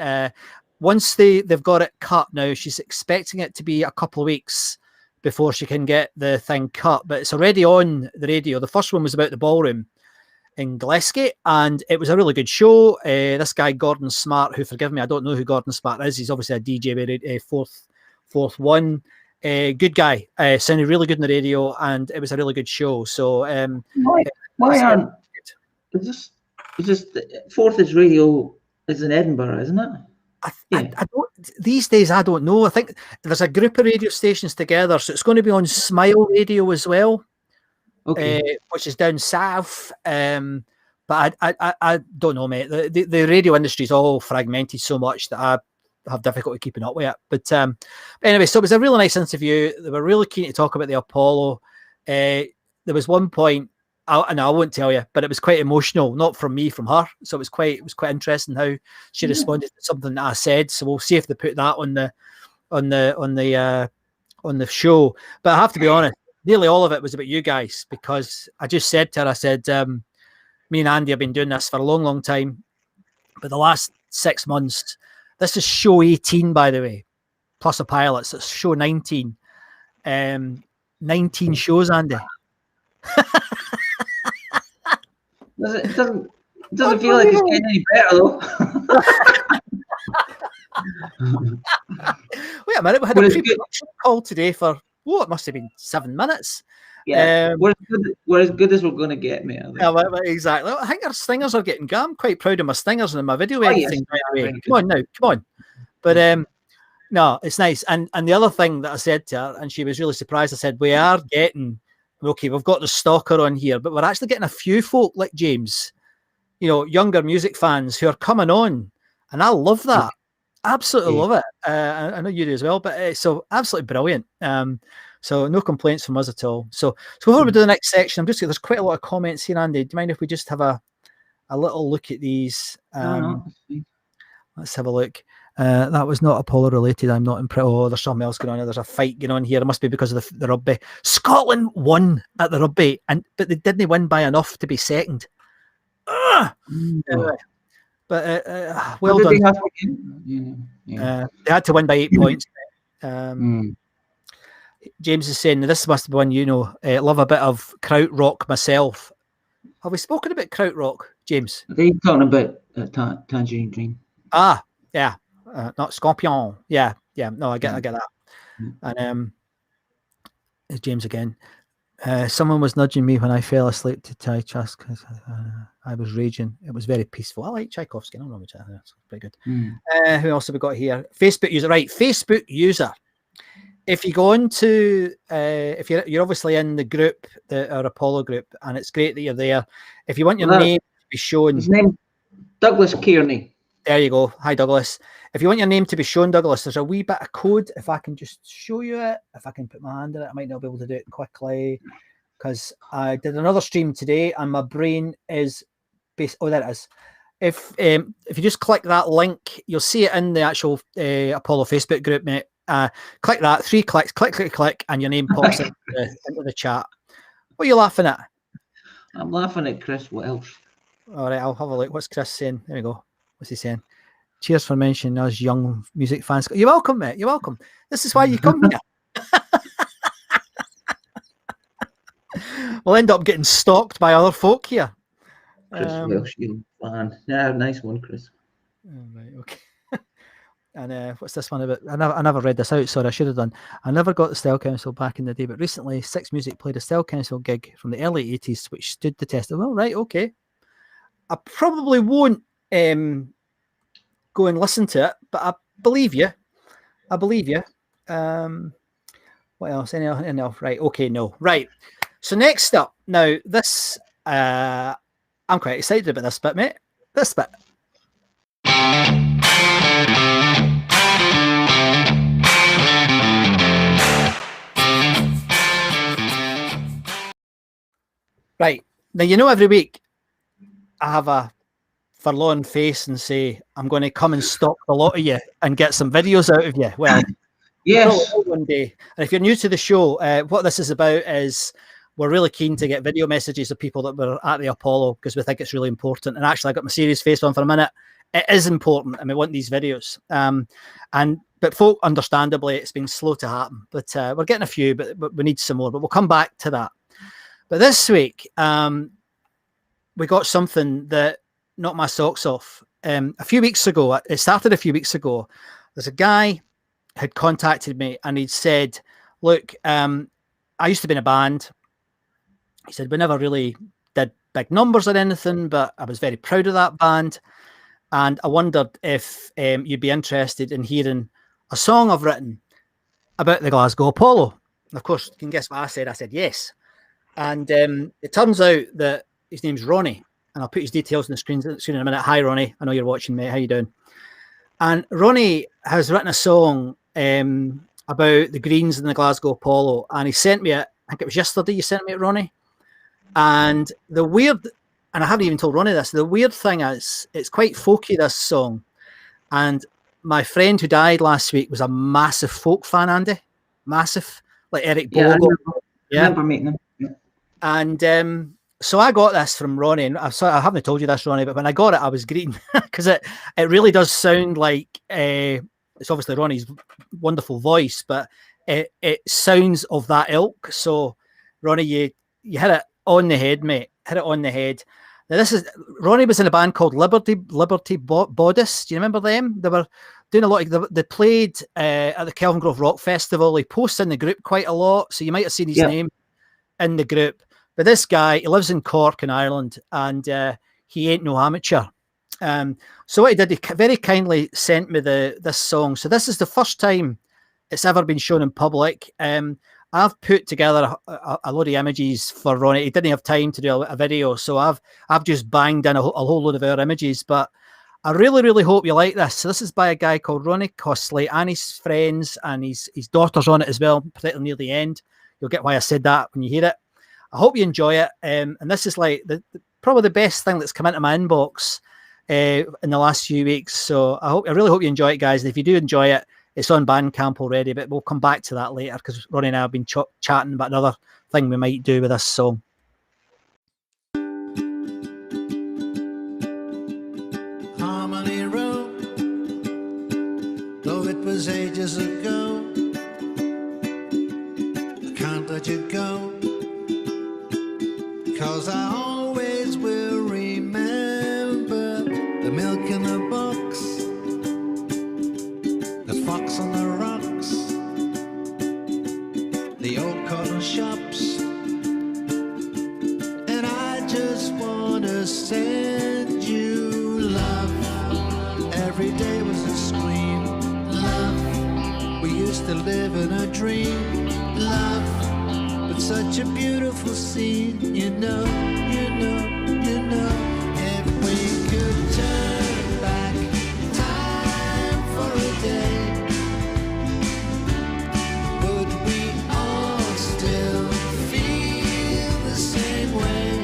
once they've got it cut now, she's expecting it to be a couple of weeks before she can get the thing cut. But it's already on the radio. The first one was about the Ballroom in Glasgow, and it was a really good show. This guy, Gordon Smart, who, forgive me, I don't know who Gordon Smart is. He's obviously a DJ with Fourth One. Good guy. Sounded really good on the radio, and it was a really good show. So why aren't... Is this Fourth is radio is in Edinburgh, isn't it? I don't, these days, I don't know. I think there's a group of radio stations together, so it's going to be on Smile Radio as well, which is down south. But I don't know, mate. The radio industry is all fragmented so much that I have difficulty keeping up with it. But anyway, so it was a really nice interview. They were really keen to talk about the Apollo. There was one point, and I won't tell you, but it was quite emotional, not from me, from her. So it was quite interesting how she responded to something that I said. So we'll see if they put that on the show. But I have to be honest, nearly all of it was about you guys, because I just said to her, I said, me and Andy have been doing this for a long, long time, but the last 6 months, this is show 18, by the way, plus a pilot. So it's show 19. 19 shows, Andy. It doesn't feel like it's getting any better, though. Wait a minute, we had a pre-production call today for, it must have been 7 minutes. Yeah, we're as good as we're going to get, mate. Yeah, exactly. I think our stingers are getting good. I'm quite proud of my stingers and my video editing. Yes. Come on. But no, it's nice. And the other thing that I said to her, and she was really surprised, I said, we are getting... Okay, we've got the stalker on here, but we're actually getting a few folk like James, younger music fans who are coming on, and I love that. Absolutely love it. I know you do as well, but so absolutely brilliant. So no complaints from us at all. So before we do the next section, there's quite a lot of comments here, Andy. Do you mind if we just have a little look at these? Let's have a look. That was not Apollo related. I'm not impressed. Oh, there's something else going on here. There's a fight going on here. It must be because of the rugby. Scotland won at the rugby, but they didn't win by enough to be second. Anyway, but well done. They had to win by 8 points. James is saying this must be one love a bit of krautrock myself. Have we spoken about krautrock, James? Are they talking about Tangerine Dream? Yeah. Not Scorpion. Yeah. No, I get that. And it's James again. Someone was nudging me when I fell asleep to Tchaikovsky because I was raging. It was very peaceful. I like Tchaikovsky. I don't know which that's pretty good. Who else have we got here? Facebook user. Right, Facebook user. If you go on to, if you're obviously in the group, our Apollo group, and it's great that you're there. If you want your name to be shown, his name Douglas Kearney. There you go. Hi, Douglas. If you want your name to be shown, Douglas, there's a wee bit of code. If I can just show you it, if I can put my hand in it, I might not be able to do it quickly because I did another stream today and my brain is based. Oh, there it is. If you just click that link, you'll see it in the actual Apollo Facebook group, mate. Click that, 3 clicks, click, and your name pops into the chat. What are you laughing at? I'm laughing at Chris Welsh. All right, I'll have a look. What's Chris saying? There we go. What's he saying? Cheers for mentioning us young music fans. You're welcome, mate. You're welcome. This is why you come here. We'll end up getting stalked by other folk here. Chris Welsh, young fan. Yeah, nice one, Chris. Right, okay. And what's this one about? I never read this out. Sorry, I should have done. I never got the Style Council back in the day, but recently Six Music played a Style Council gig from the early 80s, which stood the test. Well, right, okay. I probably won't go and listen to it, but I believe you. I believe you. What else? Anything else? Right, okay, no. Right. So next up, now this, I'm quite excited about this bit, mate. This bit. Right. Now, you know, every week I have a forlorn face and say, I'm going to come and stalk a lot of you and get some videos out of you. Well, yes. One day. And if you're new to the show, what this is about is we're really keen to get video messages of people that were at the Apollo because we think it's really important. And actually, I got my serious face on for a minute. It is important, and we want these videos. But folk, understandably, it's been slow to happen. But we're getting a few, but we need some more. But we'll come back to that. But this week, we got something that knocked my socks off. A few weeks ago, it started a few weeks ago. There's a guy had contacted me and he'd said, look, I used to be in a band. He said, we never really did big numbers or anything, but I was very proud of that band. And I wondered if you'd be interested in hearing a song I've written about the Glasgow Apollo. And of course, you can guess what I said. I said yes. And it turns out that his name's Ronnie. And I'll put his details on the screen soon in a minute. Hi, Ronnie. I know you're watching, mate. How you doing? And Ronnie has written a song about the Greens and the Glasgow Apollo. And he sent me it. I think it was yesterday you sent me it, Ronnie. And the weird, and I haven't even told Ronnie this, the weird thing is it's quite folky, this song. And my friend who died last week was a massive folk fan, Andy. Massive. Like Eric Bogle. I remember meeting him. Yeah. And so I got this from Ronnie, and I haven't told you this, Ronnie, but when I got it, I was greeting because it really does sound like it's obviously Ronnie's wonderful voice, but it sounds of that ilk. So, Ronnie, you hit it on the head, mate. Hit it on the head. Now, Ronnie was in a band called Liberty Bodice. Do you remember them? They were doing a lot. They played at the Kelvin Grove Rock Festival. He posts in the group quite a lot, so you might have seen his name in the group. But this guy, he lives in Cork in Ireland, and he ain't no amateur. So what he did, he very kindly sent me this song. So this is the first time it's ever been shown in public. I've put together a load of images for Ronnie. He didn't have time to do a video, so I've just banged in a whole load of our images. But I really, really hope you like this. So this is by a guy called Ronnie Cosley and his friends, and his daughter's on it as well, particularly near the end. You'll get why I said that when you hear it. I hope you enjoy it. And this is like probably the best thing that's come into my inbox in the last few weeks. So I really hope you enjoy it, guys. And if you do enjoy it, it's on Bandcamp already, but we'll come back to that later because Ronnie and I have been chatting about another thing we might do with this song. Harmony Road, though it was ages ago, I can't let you go. 'Cause I always will remember the milk in the box, the fox on the rocks, the old cotton shops, and I just want to send you love. Every day was a scream, love. We used to live in a dream, love. But such a beautiful scene, you know, if we could turn back time for a day, would we all still feel the same way?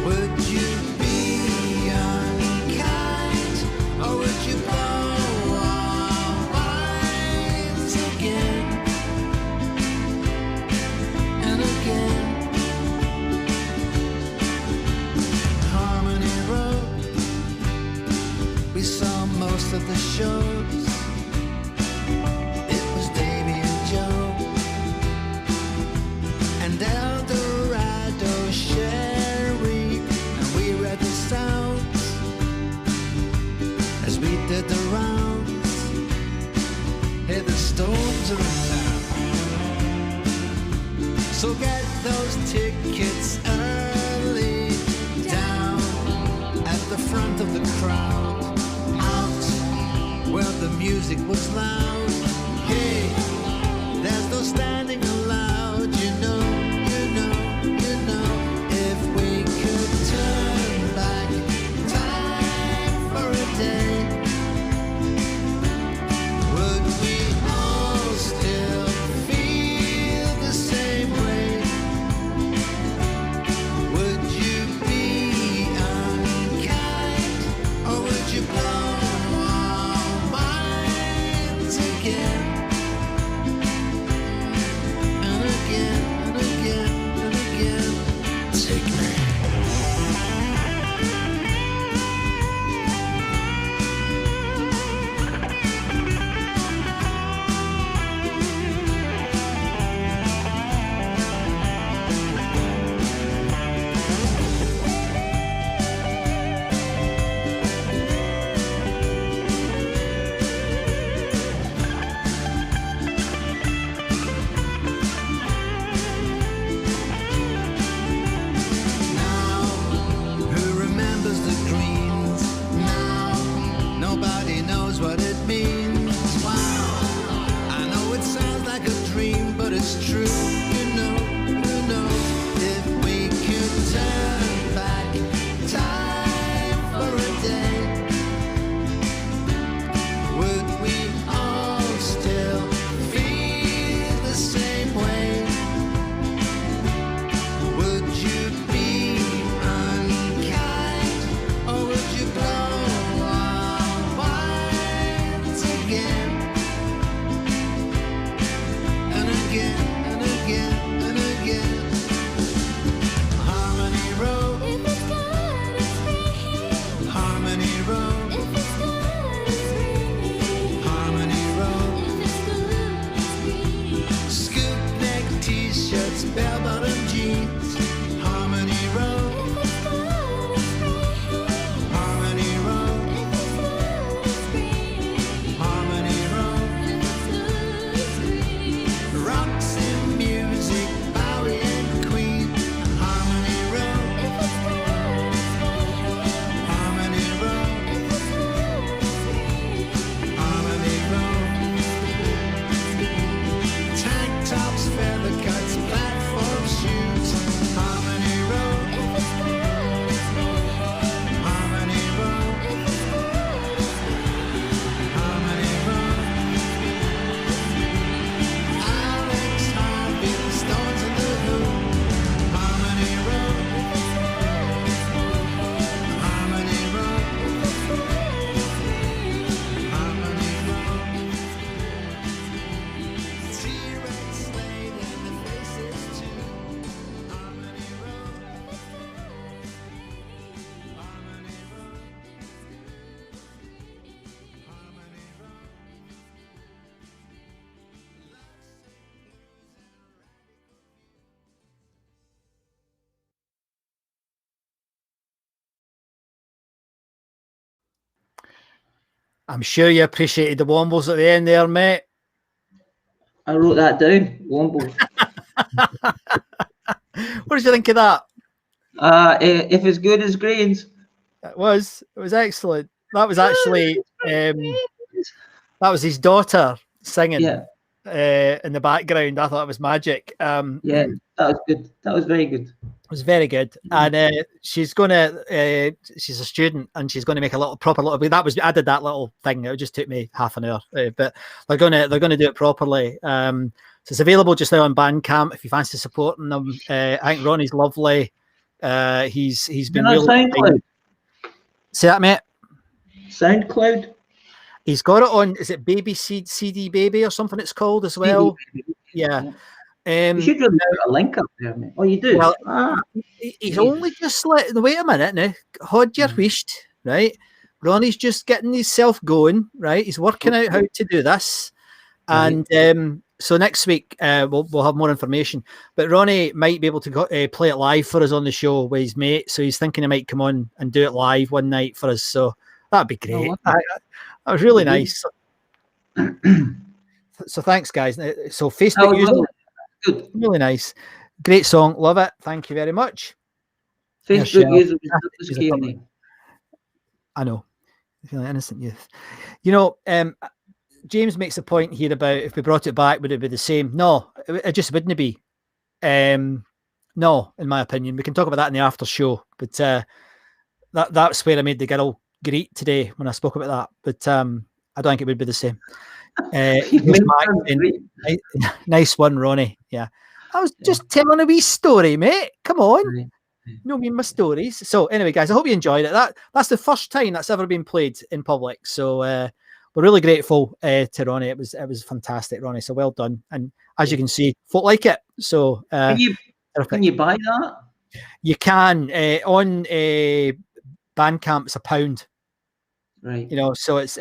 Would you be unkind, or would you blow our minds again? And shows. It was Davy and Joe and Eldorado Sherry, and we read the sounds as we did the rounds. Hey, the Stones are in town, so get those tickets early. Down at the front of the crowd, out where the music was loud. Hey, there's no standing allowed. You know, if we could turn back time for a day, would we all still feel the same way? Would you be unkind, or would you blow our minds again? And again, and again, and again. Take me. Now, who remembers the greens? Now, nobody knows what it means. Wow, I know it sounds like a dream, but it's true. You know, if we could turn back time for a day, would we all still feel the same way? Would you be unkind, or would you blow our minds again? And again, and again, and again. Harmony Road, Harmony Road, Harmony Road. Scoop neck t-shirts, bell-bottom jeans. Harmony Road, Harmony Road, Harmony Road. Rocks and music, Bowie and Queen. Harmony Road, Harmony Road, Harmony Road. Tank tops, feather cuts, platform shoes. Harmony Road, Harmony Road, Harmony Road. Alex Harvey, the Stones and the Who. Harmony Road, Harmony Road, Harmony Road. T-Rex Slade and the Faces too. Harmony Road, Harmony Road, Harmony Road. I'm sure you appreciated the wombles at the end there, mate. I wrote that down. Wombles. What did you think of that? If it's good as grains. It was excellent. That was actually that was his daughter singing Yeah, in the background. I thought it was magic. yeah, that was good. That was very good. It was very good, and she's a student, and she's gonna make a little proper little. I did that little thing. It just took me half an hour, but they're gonna do it properly. So it's available just now on Bandcamp if you fancy supporting them. I think Ronnie's lovely. He's been really. SoundCloud. Say that, mate. SoundCloud. He's got it on. Is it Baby CD Baby or something? It's called as well. Yeah. You should really put a link up there, mate. Oh, you do? Well, he's only just let. Wait a minute now. Hold your wished, right? Ronnie's just getting himself going, right? He's working out how to do this. And so next week we'll have more information. But Ronnie might be able to play it live for us on the show with his mate. So he's thinking he might come on and do it live one night for us. So that'd be great. That was really nice. So thanks, guys. So Facebook user, good, really nice, great song, love it. Thank you very much. Facebook user was key. I know, feeling innocent youth. You know, James makes a point here about if we brought it back, would it be the same? No, it just wouldn't be. No, in my opinion, we can talk about that in the after show. But that's where I made the girl greet today when I spoke about that. But I don't think it would be the same. Nice one, Ronnie. Yeah, I was just telling a wee story, mate. Come on. No, me my stories. So anyway, guys, I hope you enjoyed it. That's the first time that's ever been played in public. So we're really grateful to Ronnie. It was fantastic, Ronnie. So well done. And as you can see, folk like it. So can you buy that? You can on Bandcamp. It's £1, right? You know, so it's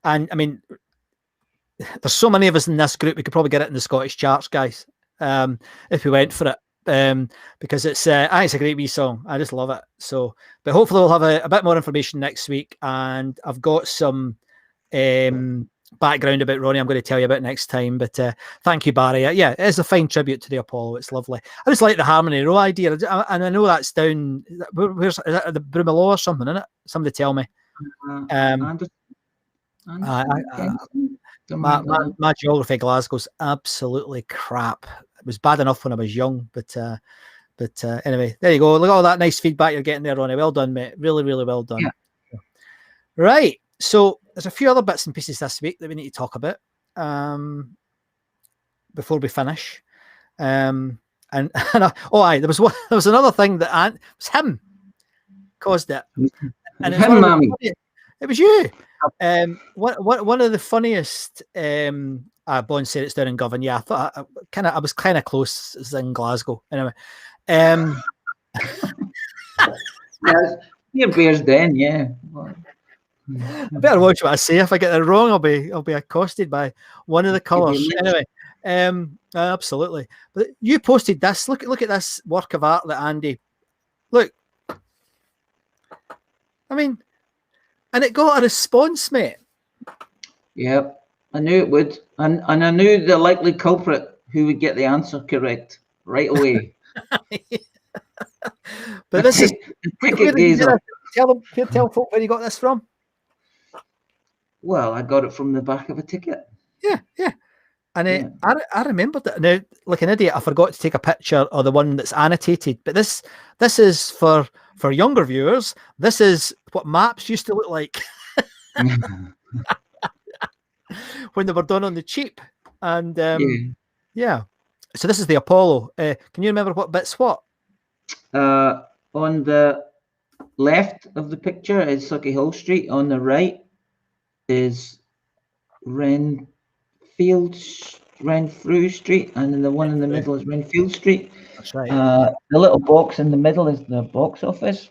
and I mean, there's so many of us in this group. We could probably get it in the Scottish charts, guys, if we went for it. Because it's a great wee song. I just love it. So, but hopefully we'll have a bit more information next week, and I've got some background about Ronnie I'm going to tell you about next time. But thank you, Barry. Yeah, it is a fine tribute to the Apollo. It's lovely. I just like the Harmony Row idea, and I know that's down. Where's is that, the Broomielaw or something? Isn't it? Somebody tell me. My geography of Glasgow's absolutely crap. It was bad enough when I was young, but anyway, there you go. Look at all that nice feedback you're getting there, Ronnie. Well done, mate. Really, really well done. Yeah. Right. So there's a few other bits and pieces this week that we need to talk about before we finish. There was another thing that it was him caused it, and it was you. One of the funniest. Bon said it's down in Govan. Yeah, I thought I was kind of close as in Glasgow. Anyway, near Bears Den, yeah. I better watch what I say. If I get it wrong, I'll be accosted by one of the colours. Anyway, absolutely. But you posted this. Look at this work of art that Andy. Look, I mean, and it got a response, mate. Yep. I knew it would, and I knew the likely culprit who would get the answer correct right away. But this is tell folk where you got this from. Well, I got it from the back of a ticket. Yeah. And I remembered that. Now, like an idiot, I forgot to take a picture of the one that's annotated. But this is for younger viewers. This is what maps used to look like. When they were done on the cheap, and yeah. So this is the Apollo. Can you remember what bit's what? On the left of the picture is Suckyhill Street. On the right is Renfrew Street, and then the one in the middle is Renfield Street. That's right. The little box in the middle is the box office.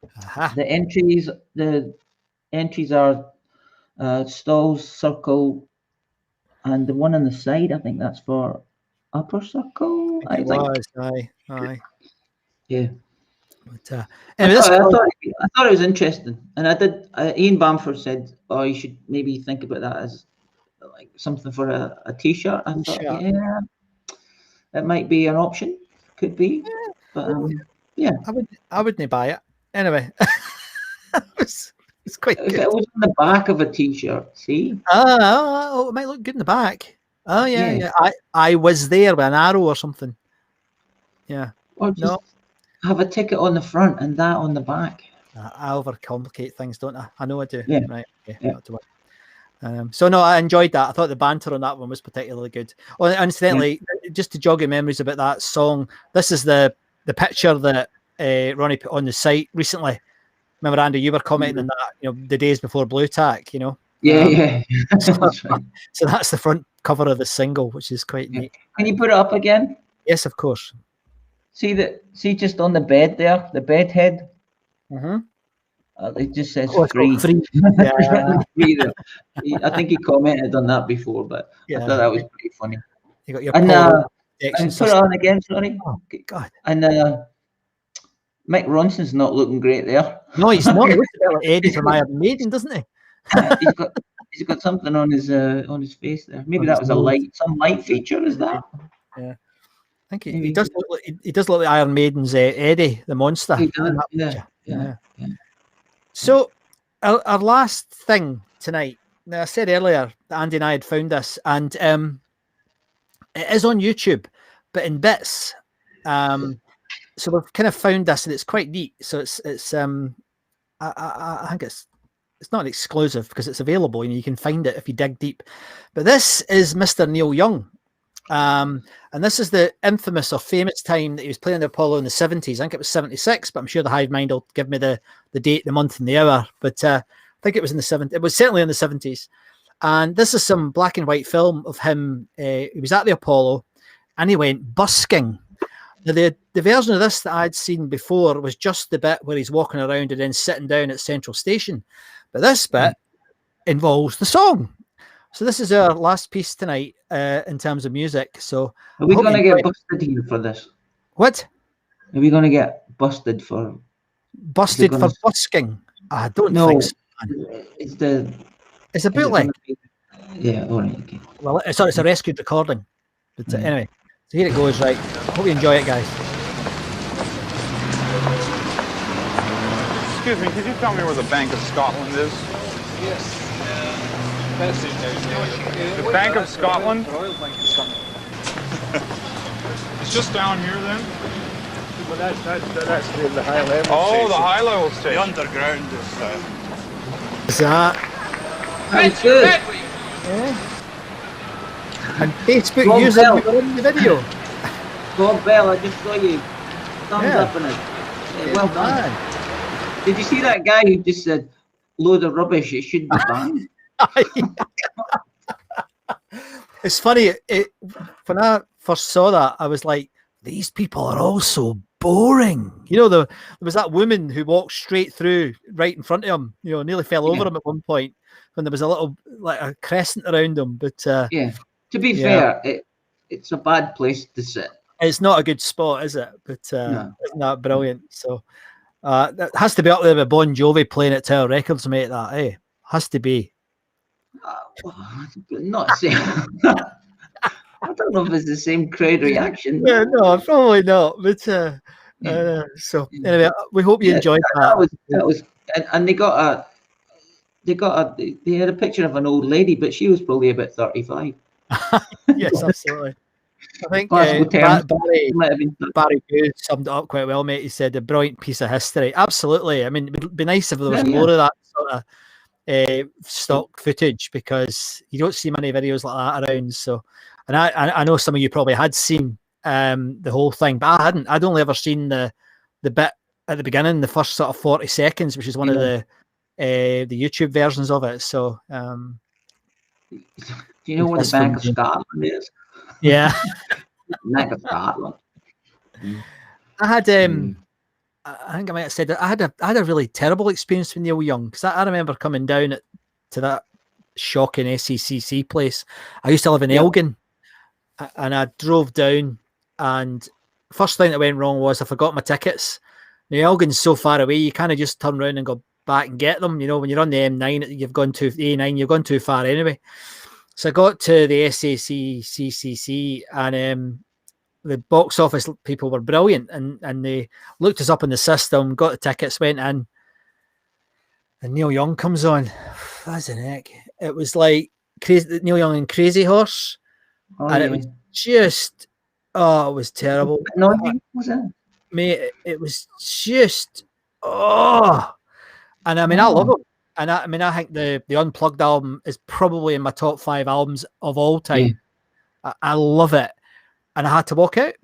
Uh-huh. The entries are Stalls, Circle, and the one on the side, I think that's for Upper Circle. I think. Aye. Yeah. But, I thought it was interesting, and I did. Ian Bamford said, "Oh, you should maybe think about that as like something for a T-shirt." I thought, yeah, it might be an option. Could be, but yeah. I wouldn't buy it anyway. It's quite good. If it was on the back of a T-shirt, see? Oh, it might look good in the back. Oh, yeah. I was there with an arrow or something. Yeah. Or just have a ticket on the front and that on the back. I overcomplicate things, don't I? I know I do. Yeah. Right. Okay. Yeah. Not to worry. So no, I enjoyed that. I thought the banter on that one was particularly good. Oh, and incidentally, just to jog your memories about that song, this is the picture that Ronnie put on the site recently. Remember, Andy, you were commenting on that, the days before Blue Tack, Yeah. So that's the front cover of the single, which is quite neat. Can you put it up again? Yes, of course. See just on the bed there, the bed head. Mm-hmm. It just says Oh, it's free. got free. Yeah. Free there. I think he commented on that before, but I Yeah. thought that was pretty funny. You got your And Polo protection and put it system. on again, sorry. Oh, God. And Mick Ronson's not looking great there. No, he's not. He looks a bit like Eddie from Iron Maiden, doesn't he? he's got something on his face there. Maybe On that his was nose. some light feature. Is that? Yeah. I think he does look like he does look like Iron Maiden's Eddie, the monster. He does, in that yeah, picture. yeah. So our last thing tonight. Now I said earlier that Andy and I had found this, and it is on YouTube, but in bits. So we've kind of found this, and it's quite neat. So it's I think it's not exclusive because it's available. You can find it if you dig deep. But this is Mr. Neil Young. And this is the infamous or famous time that he was playing the Apollo in the 70s. I think it was 76, but I'm sure the hive mind will give me the date, the month, and the hour. But I think it was in the 70s. It was certainly in the 70s. And this is some black and white film of him. He was at the Apollo and he went busking. Now, the version of this that I'd seen before was just the bit where he's walking around and then sitting down at Central Station. But this bit involves the song. So this is our last piece tonight in terms of music. So Are we going to get busted here for this? What? Are we going to get busted for busking? I don't think so. It's a bootleg. Yeah, all right, okay. Well, it's a rescued recording. But anyway, so here it goes, right? Hope you enjoy it, guys. Excuse me, could you tell me where the Bank of Scotland is? Yes. The Bank of Scotland? It's just down here then? Well, that's the high level. Oh, station. the high level station. The underground is. Is that? That's good. And Facebook Bob user Bell. were in the video. Bob Bell, I just saw you. Thumbs Yeah. up on it. Yeah, well done. Man. Did you see that guy who just said, load of rubbish, it should be banned? It's funny. When I first saw that, I was like, "These people are all so boring." You know, there was that woman who walked straight through right in front of him. You know, nearly fell over him at one point when there was a little like a crescent around him. But Yeah. To be fair, it's a bad place to sit. it's not a good spot, is it? But No. it's not brilliant. So that has to be up there with Bon Jovi playing at Tower Records, mate. That has to be. Not saying. I don't know if it's the same crowd reaction. Yeah, no, probably not. But so anyway, we hope you enjoyed that. That was, and they had a picture of an old lady, but she was probably about 35. Yes, absolutely. I think Glasgow terms, Barry Goode summed it up quite well, mate. He said a brilliant piece of history. Absolutely. I mean, it'd be nice if there was more of that sort of stock footage, because you don't see many videos like that around. So, and I know some of you probably had seen the whole thing, but I hadn't. I'd only ever seen the bit at the beginning, the first sort of 40 seconds, which is one of the YouTube versions of it. So, do you know what the Bank of Scotland is? Yeah. Bank of Scotland. I had I think I might have said that I had a really terrible experience with Neil Young, because I remember coming down to that shocking SECC place. I used to live in Elgin, and I drove down, and first thing that went wrong was I forgot my tickets. Now, Elgin's so far away, you kind of just turn around and go back and get them. You know, when you're on the M9, you've gone to the A9, you've gone too far anyway. So I got to the SACCC, and the box office people were brilliant, and they looked us up in the system, got the tickets, went in, and Neil Young comes on. That's an heck. It was like Neil Young and Crazy Horse, it was just, it was terrible. Was it? Mate, it was just, and I mean, I love him. And I think the Unplugged album is probably in my top 5 albums of all time. Yeah. I love it. And I had to walk out.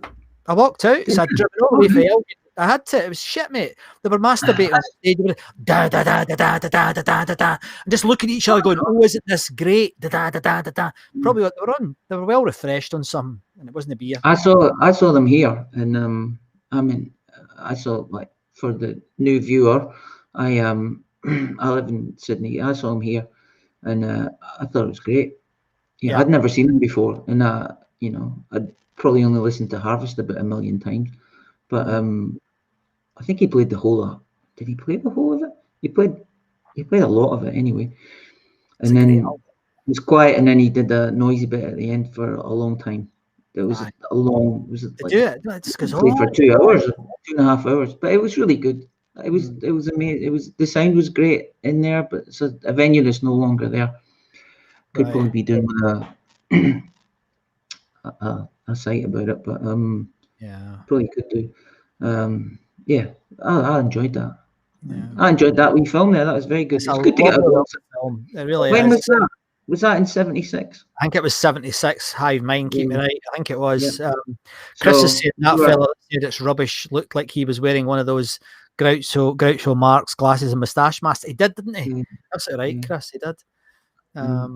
I walked out. So I'd driven all the way from Elgin. I had to. It was shit, mate. They were masturbating on stage. Da, da, da, da, da, da, da, da, da, da. And just looking at each other going, oh, isn't this great? Da, da, da, da, da, da. Probably what they were on. They were well refreshed on some, and it wasn't a beer. I saw them here. And I mean, I saw, like, for the new viewer, I I live in Sydney. I saw him here, and I thought it was great. Yeah. I'd never seen him before, and I'd probably only listened to Harvest about 1,000,000 times, but I think he played the whole of. Did he play the whole of it? He played a lot of it anyway, It's and a great then album. it was quiet, and then he did a noisy bit at the end for a long time. It was Aye. a long. Was it They like do it. It just goes played for on. 2 hours, 2.5 hours? But it was really good. It was Mm. it was amazing. It was the sound was great in there, but it's a venue that's no longer there. Could Right. probably be doing a site about it, but Yeah. probably could do. Yeah, I enjoyed that. Yeah. I enjoyed that wee film there. That was very good. It's a It's good to get a lovely long. little film. It really When is. was that? Was that in '76? I think it was 76. Hive Mind, keep me Yeah. right. I think it was. Yeah. Chris is So saying that you were- fella that said it's rubbish looked like he was wearing one of those Groucho Marx glasses and moustache masks. He did, didn't he? Yeah, Absolutely right, yeah, Chris. He did. yeah.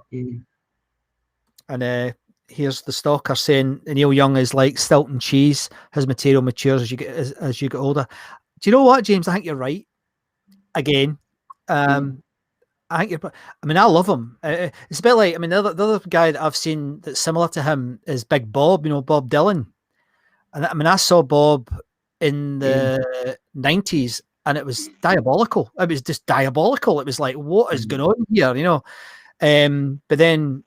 And here's the stalker saying Neil Young is like Stilton cheese. His material matures as you get older. Do you know what, James? I think you're right. Again, I think you're. I mean, I love him. It's a bit like, I mean, the other guy that I've seen that's similar to him is Big Bob. You know, Bob Dylan. And I mean, I saw Bob in the 90s, and it was diabolical. It was just diabolical. It was like, what is going on here? You know. But then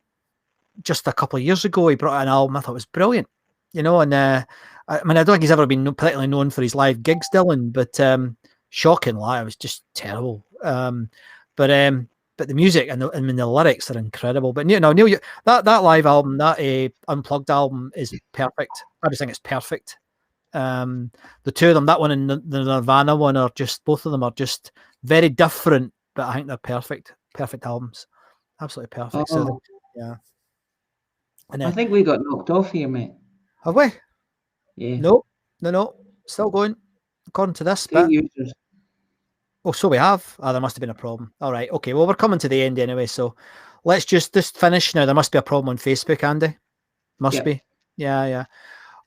just a couple of years ago, he brought out an album I thought was brilliant. You know, and I mean, I don't think he's ever been particularly known for his live gigs, Dylan, but shocking live, it was just terrible. But the music and the lyrics are incredible. But Neil, that live album, that unplugged album, is perfect. I just think it's perfect. The two of them, that one and the Nirvana one, are just, both of them are just very different, but I think they're perfect albums, absolutely perfect. So yeah. And I think we got knocked off here, mate. have we? Yeah. No, still going according to this. 8 users. Oh, so we have. There must have been a problem. All right. Okay. Well, we're coming to the end anyway, so let's just finish now. There must be a problem on Facebook, Andy. Must be. Yeah.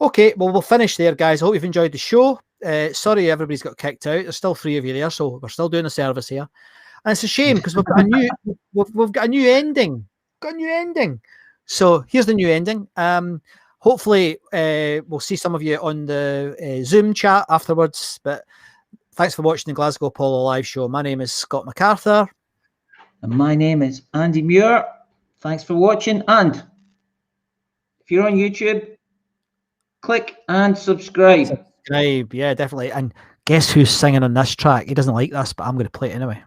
Okay. Well, we'll finish there, guys. I hope you've enjoyed the show. Sorry, everybody's got kicked out. There's still 3 of you there, so we're still doing a service here, and it's a shame because we've got a new ending. So here's the new ending. Hopefully, we'll see some of you on the Zoom chat afterwards, but. Thanks for watching the Glasgow Apollo live show. My name is Scott MacArthur. And my name is Andy Muir. Thanks for watching. And if you're on YouTube, click and subscribe. Yeah, definitely. And guess who's singing on this track? He doesn't like this, but I'm going to play it anyway.